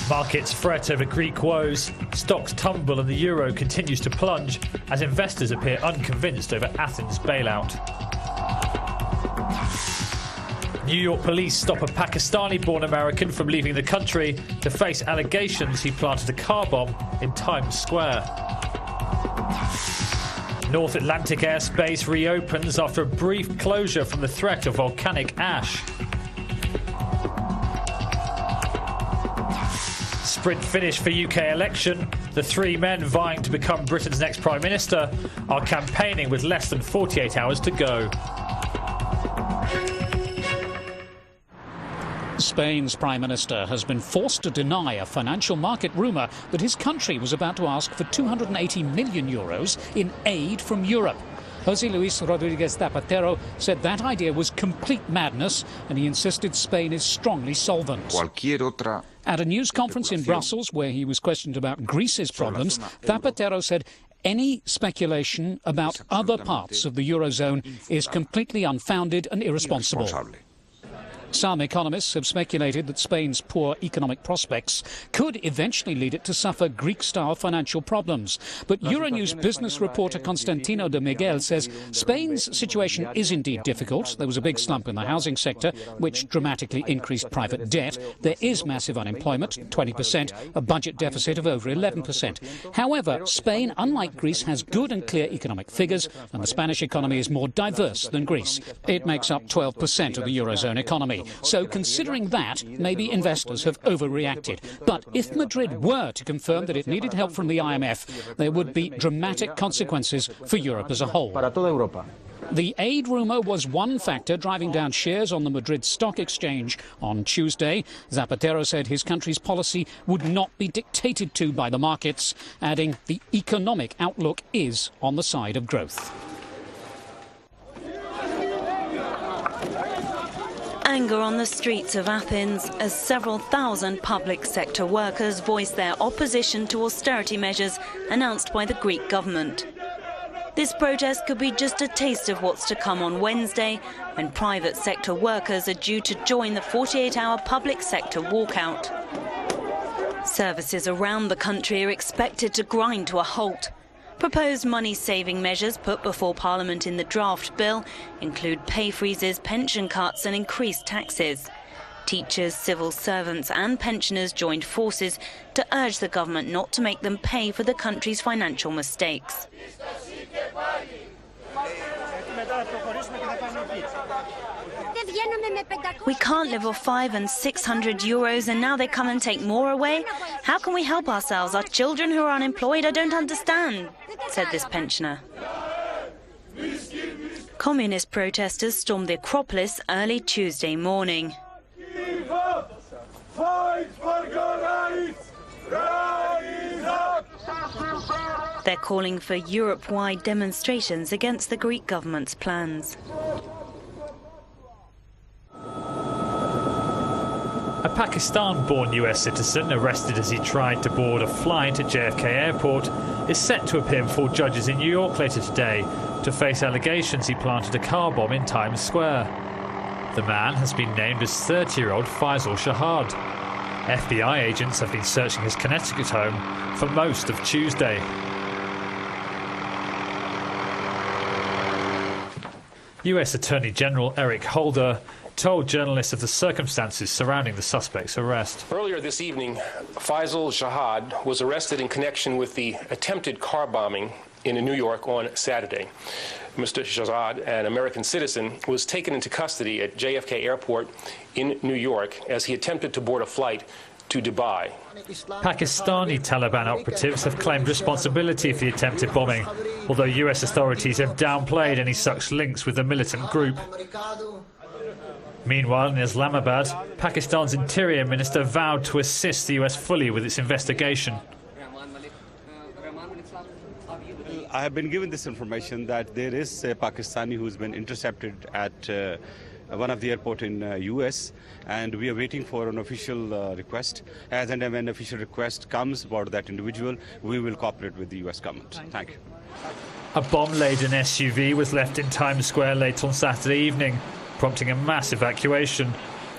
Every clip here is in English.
Markets fret over Greek woes, stocks tumble and the euro continues to plunge as investors appear unconvinced over Athens' bailout. New York police stop a Pakistani-born American from leaving the country to face allegations he planted a car bomb in Times Square. North Atlantic airspace reopens after a brief closure from the threat of volcanic ash. Sprint finish for UK election. The three men vying to become Britain's next Prime Minister are campaigning with less than 48 hours to go. Spain's Prime Minister has been forced to deny a financial market rumour that his country was about to ask for €280 million in aid from Europe. José Luis Rodríguez Zapatero said that idea was complete madness, and he insisted Spain is strongly solvent. At a news conference in Brussels, where he was questioned about Greece's problems, Zapatero said any speculation about other parts of the Eurozone is completely unfounded and irresponsible. Some economists have speculated that Spain's poor economic prospects could eventually lead it to suffer Greek-style financial problems. But Euronews business reporter Constantino de Miguel says Spain's situation is indeed difficult. There was a big slump in the housing sector, which dramatically increased private debt. There is massive unemployment, 20%, a budget deficit of over 11%. However, Spain, unlike Greece, has good and clear economic figures, and the Spanish economy is more diverse than Greece. It makes up 12% of the Eurozone economy. So considering that, maybe investors have overreacted. But if Madrid were to confirm that it needed help from the IMF, there would be dramatic consequences for Europe as a whole. The aid rumour was one factor driving down shares on the Madrid Stock Exchange on Tuesday. Zapatero said his country's policy would not be dictated to by the markets, adding the economic outlook is on the side of growth. Anger on the streets of Athens as several thousand public sector workers voiced their opposition to austerity measures announced by the Greek government. This protest could be just a taste of what's to come on Wednesday, when private sector workers are due to join the 48-hour public sector walkout. Services around the country are expected to grind to a halt. Proposed money-saving measures put before Parliament in the draft bill include pay freezes, pension cuts and increased taxes. Teachers, civil servants and pensioners joined forces to urge the government not to make them pay for the country's financial mistakes. We can't live off €500 and €600 and now they come and take more away? How can we help ourselves? Our children who are unemployed? I don't understand, said this pensioner. Communist protesters stormed the Acropolis early Tuesday morning. They're calling for Europe-wide demonstrations against the Greek government's plans. A Pakistan-born US citizen arrested as he tried to board a flight at JFK Airport is set to appear before judges in New York later today to face allegations he planted a car bomb in Times Square. The man has been named as 30-year-old Faisal Shahad. FBI agents have been searching his Connecticut home for most of Tuesday. US Attorney General Eric Holder told journalists of the circumstances surrounding the suspect's arrest. Earlier this evening, Faisal Shahad was arrested in connection with the attempted car bombing in New York on Saturday. Mr. Shahad, an American citizen, was taken into custody at JFK Airport in New York as he attempted to board a flight to Dubai. Pakistani Taliban operatives have claimed responsibility for the attempted bombing, although US authorities have downplayed any such links with the militant group. Meanwhile, in Islamabad, Pakistan's Interior Minister vowed to assist the US fully with its investigation. I have been given this information that there is a Pakistani who's been intercepted at one of the airports in US, and we are waiting for an official request. As and when an official request comes about that individual, we will cooperate with the US government. Thank you. A bomb-laden SUV was left in Times Square late on Saturday evening, prompting a mass evacuation.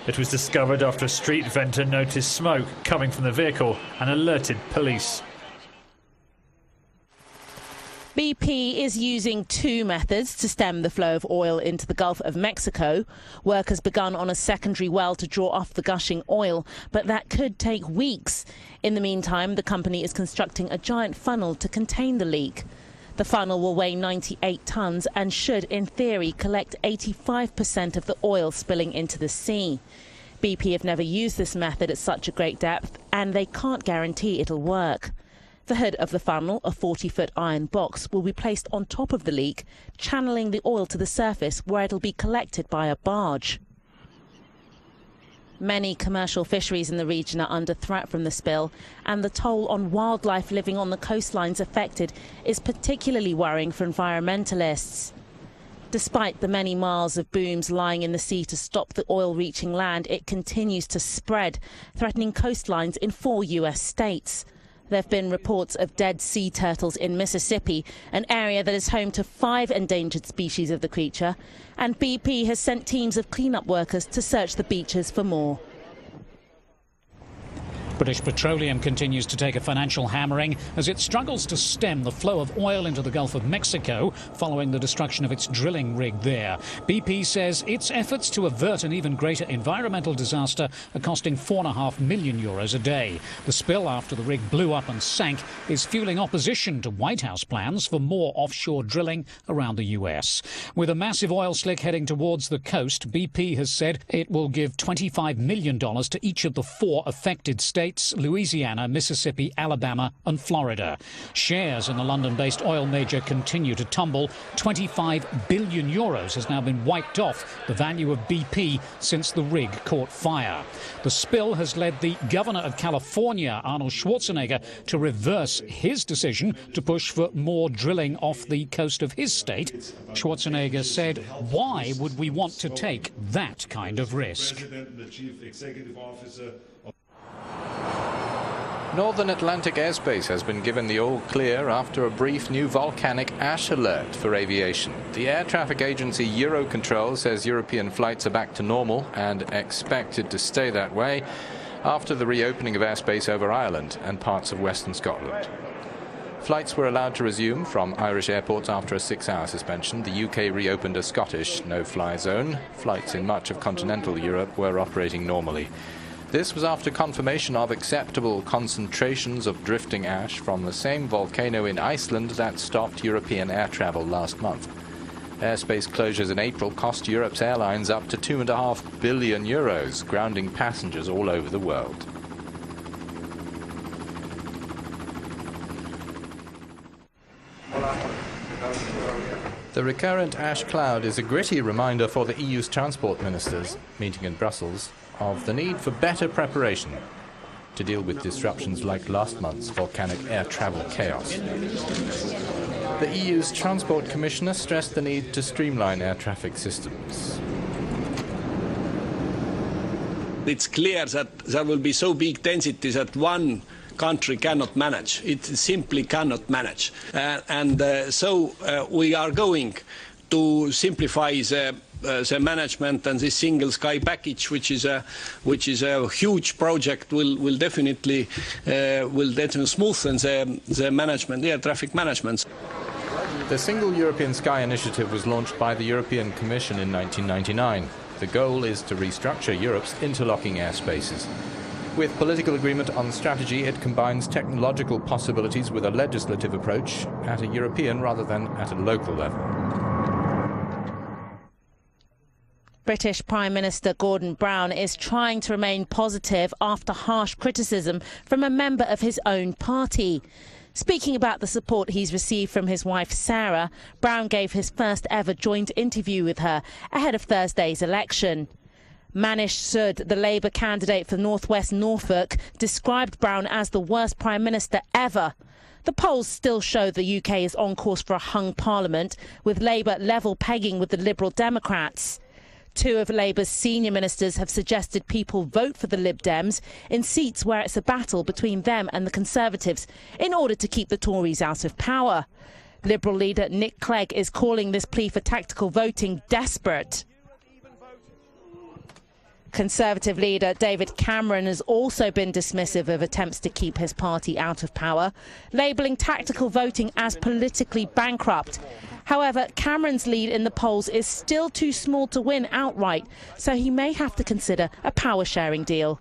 It was discovered after a street vendor noticed smoke coming from the vehicle and alerted police. BP is using two methods to stem the flow of oil into the Gulf of Mexico. Work has begun on a secondary well to draw off the gushing oil, but that could take weeks. In the meantime, the company is constructing a giant funnel to contain the leak. The funnel will weigh 98 tons and should, in theory, collect 85% of the oil spilling into the sea. BP have never used this method at such a great depth, and they can't guarantee it'll work. The hood of the funnel, a 40-foot iron box, will be placed on top of the leak, channeling the oil to the surface where it'll be collected by a barge. Many commercial fisheries in the region are under threat from the spill, and the toll on wildlife living on the coastlines affected is particularly worrying for environmentalists. Despite the many miles of booms lying in the sea to stop the oil reaching land, it continues to spread, threatening coastlines in 4 US states. There have been reports of dead sea turtles in Mississippi, an area that is home to 5 endangered species of the creature, and BP has sent teams of cleanup workers to search the beaches for more. British Petroleum continues to take a financial hammering as it struggles to stem the flow of oil into the Gulf of Mexico following the destruction of its drilling rig there. BP says its efforts to avert an even greater environmental disaster are costing €4.5 million a day. The spill after the rig blew up and sank is fueling opposition to White House plans for more offshore drilling around the US. With a massive oil slick heading towards the coast, BP has said it will give $25 million to each of the 4 affected states: Louisiana, Mississippi, Alabama and Florida. Shares in the London-based oil major continue to tumble. €25 billion has now been wiped off the value of BP since the rig caught fire. The spill has led the governor of California, Arnold Schwarzenegger, to reverse his decision to push for more drilling off the coast of his state. Schwarzenegger said, "Why would we want to take that kind of risk?" Northern Atlantic airspace has been given the all clear after a brief new volcanic ash alert for aviation. The air traffic agency Eurocontrol says European flights are back to normal and expected to stay that way after the reopening of airspace over Ireland and parts of western Scotland. Flights were allowed to resume from Irish airports after a 6-hour suspension. The UK reopened a Scottish no-fly zone. Flights in much of continental Europe were operating normally. This was after confirmation of acceptable concentrations of drifting ash from the same volcano in Iceland that stopped European air travel last month. Airspace closures in April cost Europe's airlines up to €2.5 billion, grounding passengers all over the world. The recurrent ash cloud is a gritty reminder for the EU's transport ministers, meeting in Brussels, of the need for better preparation to deal with disruptions like last month's volcanic air travel chaos. The EU's Transport Commissioner stressed the need to streamline air traffic systems. It's clear that there will be so big density that one country cannot manage. It simply cannot manage. So we are going to simplify the management, and this single sky package, which is a huge project, will definitely smoothen the management, the air traffic management. The Single European Sky initiative was launched by the European Commission in 1999. The goal is to restructure Europe's interlocking airspaces. With political agreement on strategy, it combines technological possibilities with a legislative approach at a European rather than at a local level. British Prime Minister Gordon Brown is trying to remain positive after harsh criticism from a member of his own party. Speaking about the support he's received from his wife Sarah, Brown gave his first ever joint interview with her ahead of Thursday's election. Manish Sood, the Labour candidate for North West Norfolk, described Brown as the worst Prime Minister ever. The polls still show the UK is on course for a hung parliament, with Labour level pegging with the Liberal Democrats. 2 of Labour's senior ministers have suggested people vote for the Lib Dems in seats where it's a battle between them and the Conservatives in order to keep the Tories out of power. Liberal leader Nick Clegg is calling this plea for tactical voting desperate. Conservative leader David Cameron has also been dismissive of attempts to keep his party out of power, labelling tactical voting as politically bankrupt. However, Cameron's lead in the polls is still too small to win outright, so he may have to consider a power-sharing deal.